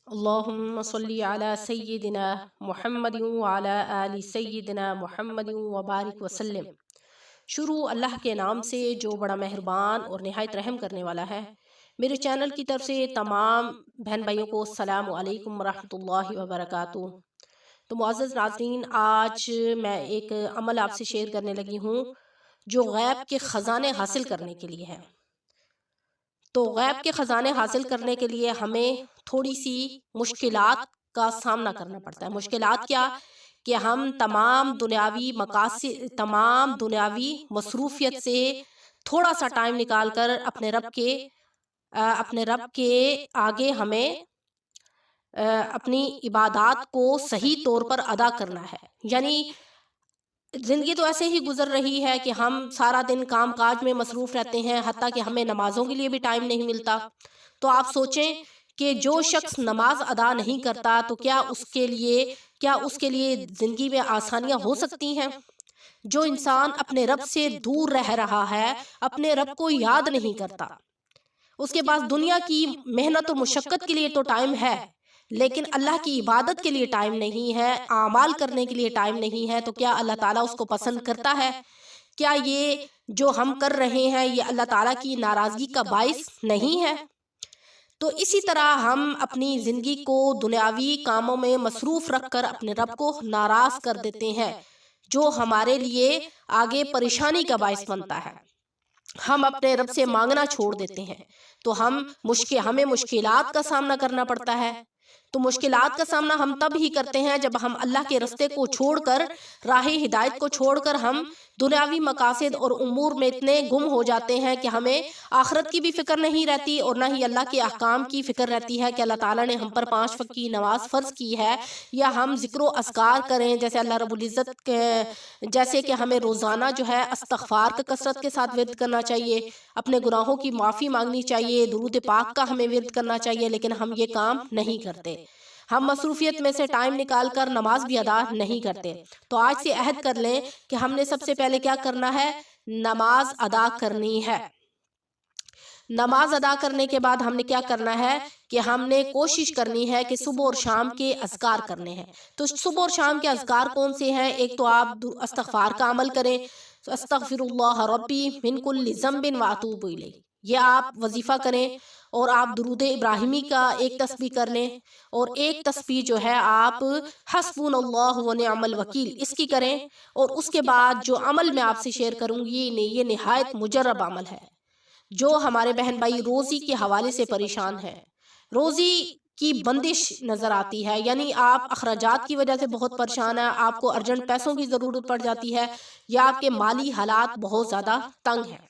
اللہم صلی علی سیدنا محمد وعلی آل سیدنا محمد وبارک وسلم۔ شروع اللہ کے نام سے جو بڑا مہربان اور نہایت رحم کرنے والا ہے۔ میرے چینل کی طرف سے تمام بہن بھائیوں کو السلام علیکم ورحمۃ اللہ وبرکاتہ۔ تو معزز ناظرین، آج میں ایک عمل آپ سے شیئر کرنے لگی ہوں جو غیب کے خزانے حاصل کرنے کے لیے ہے۔ تو غیب کے خزانے حاصل کرنے کے لیے ہمیں تھوڑی سی مشکلات کا سامنا کرنا پڑتا ہے۔ مشکلات کیا کہ ہم تمام دنیاوی مقاصد، تمام دنیاوی مصروفیت سے تھوڑا سا ٹائم نکال کر اپنے رب کے آگے ہمیں اپنی عبادات کو صحیح طور پر ادا کرنا ہے۔ یعنی زندگی تو ایسے ہی گزر رہی ہے کہ ہم سارا دن کام کاج میں مصروف رہتے ہیں، حتیٰ کہ ہمیں نمازوں کے لیے بھی ٹائم نہیں ملتا۔ تو آپ سوچیں کہ جو شخص نماز ادا نہیں کرتا تو کیا اس کے لیے زندگی میں آسانیاں ہو سکتی ہیں؟ جو انسان اپنے رب سے دور رہ رہا ہے، اپنے رب کو یاد نہیں کرتا، اس کے پاس دنیا کی محنت اور مشقت کے لیے تو ٹائم ہے، لیکن اللہ کی عبادت کے لیے ٹائم نہیں ہے، اعمال کرنے کے لیے ٹائم نہیں ہے، تو کیا اللہ تعالیٰ اس کو پسند کرتا ہے؟ کیا یہ جو ہم کر رہے ہیں یہ اللہ تعالیٰ کی ناراضگی کا باعث نہیں ہے؟ تو اسی طرح ہم اپنی زندگی کو دنیاوی کاموں میں مصروف رکھ کر اپنے رب کو ناراض کر دیتے ہیں، جو ہمارے لیے آگے پریشانی کا باعث بنتا ہے۔ ہم اپنے رب سے مانگنا چھوڑ دیتے ہیں تو ہمیں مشکلات کا سامنا کرنا پڑتا ہے۔ تو مشکلات کا سامنا ہم تب ہی کرتے ہیں جب ہم اللہ کے رستے کو چھوڑ کر، راہ ہدایت کو چھوڑ کر ہم دنیاوی مقاصد اور امور میں اتنے گم ہو جاتے ہیں کہ ہمیں آخرت کی بھی فکر نہیں رہتی اور نہ ہی اللہ کے احکام کی فکر رہتی ہے کہ اللہ تعالیٰ نے ہم پر 5 وقت کی نماز فرض کی ہے، یا ہم ذکر و اذکار کریں جیسے اللہ رب العزت جیسے کہ ہمیں روزانہ جو ہے استغفار کا کثرت کے ساتھ ورد کرنا چاہیے، اپنے گناہوں کی معافی مانگنی چاہیے، درود پاک کا ہمیں ورد کرنا چاہیے، لیکن ہم یہ کام نہیں کرتے۔ ہم مصروفیت میں سے ٹائم نکال کر نماز بھی ادا نہیں کرتے۔ تو آج سے عہد کر لیں کہ ہم نے سب سے پہلے کیا کرنا ہے؟ نماز ادا کرنی ہے۔ نماز ادا کرنے کے بعد ہم نے کیا کرنا ہے کہ ہم نے کوشش کرنی ہے کہ صبح اور شام کے اذکار کرنے ہیں۔ تو صبح اور شام کے اذکار کون سے ہیں؟ ایک تو آپ استغفار کا عمل کریں، استغفر اللہ ربی من کل ذنب واتوب الیہ، یہ آپ وظیفہ کریں، اور آپ درود ابراہیمی کا ایک تسبیح کر لیں، اور ایک تسبیح جو ہے آپ حسبنا اللہ ونعم الوکیل اس کی کریں۔ اور اس کے بعد جو عمل میں آپ سے شیئر کروں گی یہ نہایت مجرب عمل ہے، جو ہمارے بہن بھائی روزی کے حوالے سے پریشان ہیں، روزی کی بندش نظر آتی ہے، یعنی آپ اخراجات کی وجہ سے بہت پریشان ہیں، آپ کو ارجنٹ پیسوں کی ضرورت پڑ جاتی ہے، یا آپ کے مالی حالات بہت زیادہ تنگ ہیں۔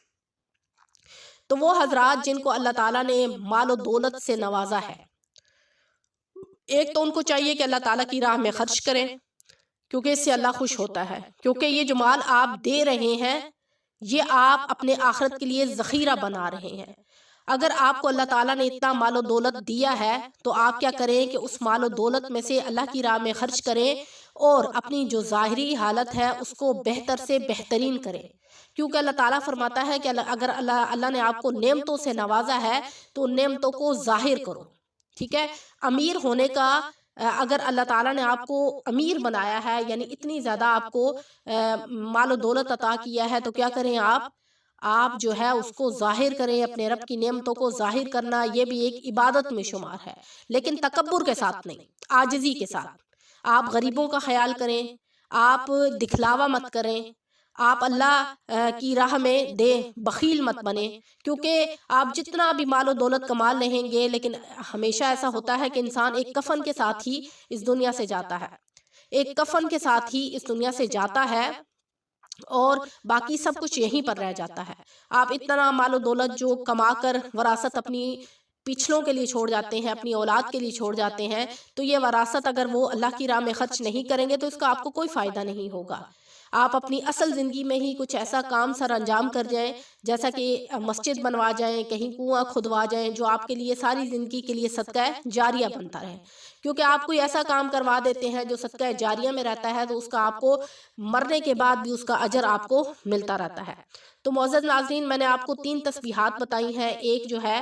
تو وہ حضرات جن کو اللہ تعالیٰ نے مال و دولت سے نوازا ہے، ایک تو ان کو چاہیے کہ اللہ تعالیٰ کی راہ میں خرچ کریں، کیونکہ اس سے اللہ خوش ہوتا ہے، کیونکہ یہ جو مال آپ دے رہے ہیں یہ آپ اپنے آخرت کے لیے ذخیرہ بنا رہے ہیں۔ اگر آپ کو اللہ تعالیٰ نے اتنا مال و دولت دیا ہے تو آپ کیا کریں کہ اس مال و دولت میں سے اللہ کی راہ میں خرچ کریں، اور اپنی جو ظاہری حالت ہے اس کو بہتر سے بہترین کریں، کیونکہ اللہ تعالیٰ فرماتا ہے کہ اگر اللہ نے آپ کو نعمتوں سے نوازا ہے تو نعمتوں کو ظاہر کرو، ٹھیک ہے؟ امیر ہونے کا، اگر اللہ تعالیٰ نے آپ کو امیر بنایا ہے، یعنی اتنی زیادہ آپ کو مال و دولت عطا کیا ہے، تو کیا کریں آپ جو ہے اس کو ظاہر کریں، اپنے رب کی نعمتوں کو ظاہر کرنا یہ بھی ایک عبادت میں شمار ہے، لیکن تکبر کے ساتھ نہیں، عاجزی کے ساتھ۔ آپ غریبوں کا خیال کریں، آپ دکھلاوا مت کریں، آپ اللہ کی راہ میں دیں، بخیل مت بنیں، کیونکہ آپ جتنا بھی مال و دولت کما لیں گے لیکن ہمیشہ ایسا ہوتا ہے کہ انسان ایک کفن کے ساتھ ہی اس دنیا سے جاتا ہے، ایک کفن کے ساتھ ہی اس دنیا سے جاتا ہے، اور باقی سب کچھ یہیں پر رہ جاتا ہے۔ آپ اتنا مال و دولت جو کما کر وراثت اپنی پچھلوں کے لیے چھوڑ جاتے ہیں، اپنی اولاد کے لیے چھوڑ جاتے ہیں، تو یہ وراثت اگر وہ اللہ کی راہ میں خرچ نہیں کریں گے تو اس کا آپ کو کوئی فائدہ نہیں ہوگا۔ آپ اپنی اصل زندگی میں ہی کچھ ایسا کام سر انجام کر جائیں، جیسا کہ مسجد بنوا جائیں، کہیں کنواں کھدوا جائیں، جو آپ کے لیے ساری زندگی کے لیے صدقہ جاریہ بنتا رہے، کیونکہ آپ کوئی ایسا کام کروا دیتے ہیں جو صدقہ جاریہ میں رہتا ہے تو اس کا آپ کو مرنے کے بعد بھی اس کا اجر آپ کو ملتا رہتا ہے۔ تو معزز ناظرین، میں نے آپ کو 3 تسبیحات بتائی ہیں، ایک جو ہے